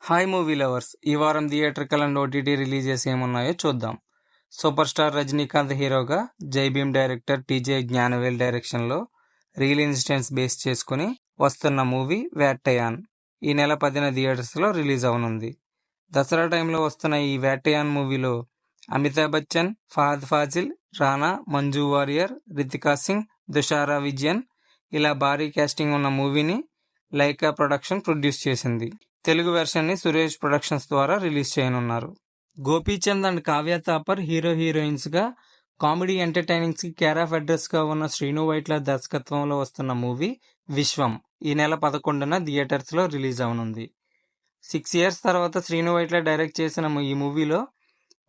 Hi movie lovers, ఈ వారం theatrical and OTT releases ఏమున్నాయో చూద్దాం. సూపర్ స్టార్ రజనీకాంత్ హీరోగా జై భీమ్ డైరెక్టర్ టీజే జ్ఞానవేల్ డైరెక్షన్లో రియల్ ఇన్సిడెంట్స్ బేస్ చేసుకుని వస్తున్న మూవీ వేట్టయాన్ ఈ నెల 10న థియేటర్స్లో రిలీజ్ అవనుంది. దసరా టైంలో వస్తున్న ఈ వేట్టయాన్ మూవీలో అమితాబ్ బచ్చన్, ఫహద్ ఫాజిల్, రానా, మంజు వారియర్, రితికా సింగ్, దుషారా విజయన్ ఇలా భారీ కాస్టింగ్ ఉన్న మూవీని లైకా ప్రొడక్షన్ ప్రొడ్యూస్ చేసింది. తెలుగు వెర్షన్ని సురేష్ ప్రొడక్షన్స్ ద్వారా రిలీజ్ చేయనున్నారు. గోపీచంద్ అండ్ కావ్య థాపర్ హీరోయిన్స్గా కామెడీ ఎంటర్టైనింగ్స్కి కేర్ ఆఫ్ అడ్రస్గా ఉన్న శ్రీను వైట్ల దర్శకత్వంలో వస్తున్న మూవీ విశ్వం ఈ నెల 11న థియేటర్స్లో రిలీజ్ అవనుంది. 6 years తర్వాత శ్రీను వైట్ల డైరెక్ట్ చేసిన ఈ మూవీలో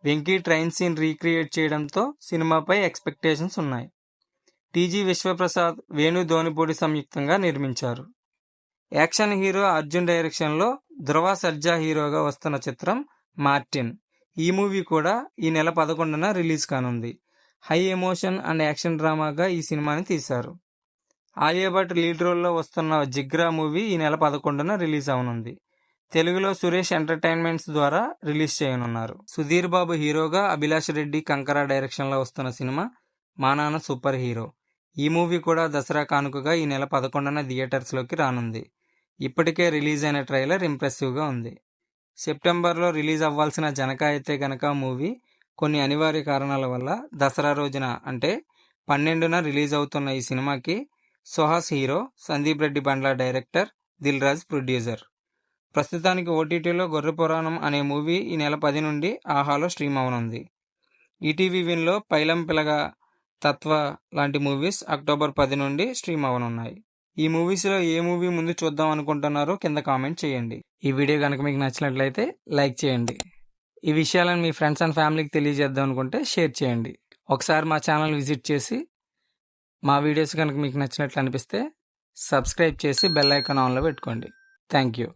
వెంకీ ట్రైన్ సీన్ రీక్రియేట్ చేయడంతో సినిమాపై ఎక్స్పెక్టేషన్స్ ఉన్నాయి. టీజీ విశ్వప్రసాద్, వేణు ధోనిపూడి సంయుక్తంగా నిర్మించారు. యాక్షన్ హీరో అర్జున్ డైరెక్షన్లో ధృవ సర్జా హీరోగా వస్తున్న చిత్రం మార్టిన్. ఈ మూవీ కూడా ఈ నెల 11న రిలీజ్ కానుంది. హై ఎమోషన్ అండ్ యాక్షన్ డ్రామాగా ఈ సినిమాని తీశారు. ఆలియా భట్ లీడ్ రోల్లో వస్తున్న జిగ్రా మూవీ ఈ నెల 11న రిలీజ్ అవనుంది. తెలుగులో సురేష్ ఎంటర్టైన్మెంట్స్ ద్వారా రిలీజ్ చేయనున్నారు. సుధీర్ బాబు హీరోగా అభిలాష్ రెడ్డి కంకరా డైరెక్షన్లో వస్తున్న సినిమా మా నాన్న సూపర్ హీరో. ఈ మూవీ కూడా దసరా కానుకగా ఈ నెల 11న థియేటర్స్లోకి రానుంది. ఇప్పటికే రిలీజ్ అయిన ట్రైలర్ ఇంప్రెసివ్గా ఉంది. సెప్టెంబర్లో రిలీజ్ అవ్వాల్సిన జనక అయితే గనక మూవీ కొన్ని అనివార్య కారణాల వల్ల దసరా రోజున అంటే 12న రిలీజ్ అవుతున్న ఈ సినిమాకి సుహాస్ హీరో, సందీప్ రెడ్డి బండ్ల డైరెక్టర్, దిల్ రాజు ప్రొడ్యూసర్. ప్రస్తుతానికి ఓటీటీలో గొర్రె పురాణం అనే మూవీ ఈ నెల 10 నుండి ఆహాలో స్ట్రీమ్ అవనుంది. ఈటీవీ విన్లో పైలం పిలగ, తత్వ లాంటి మూవీస్ అక్టోబర్ 10 నుండి స్ట్రీమ్ అవనున్నాయి. ఈ మూవీస్లో ఏ మూవీ ముందు చూద్దాం అనుకుంటున్నారో కింద కామెంట్ చేయండి. ఈ వీడియో కనుక మీకు నచ్చినట్లయితే లైక్ చేయండి. ఈ విషయాలను మీ ఫ్రెండ్స్ అండ్ ఫ్యామిలీకి తెలియజేద్దాం అనుకుంటే షేర్ చేయండి. ఒకసారి మా ఛానల్ విజిట్ చేసి మా వీడియోస్ కనుక మీకు నచ్చినట్లు అనిపిస్తే సబ్స్క్రైబ్ చేసి బెల్ ఐకాన్ ఆన్లో పెట్టుకోండి. Thank you.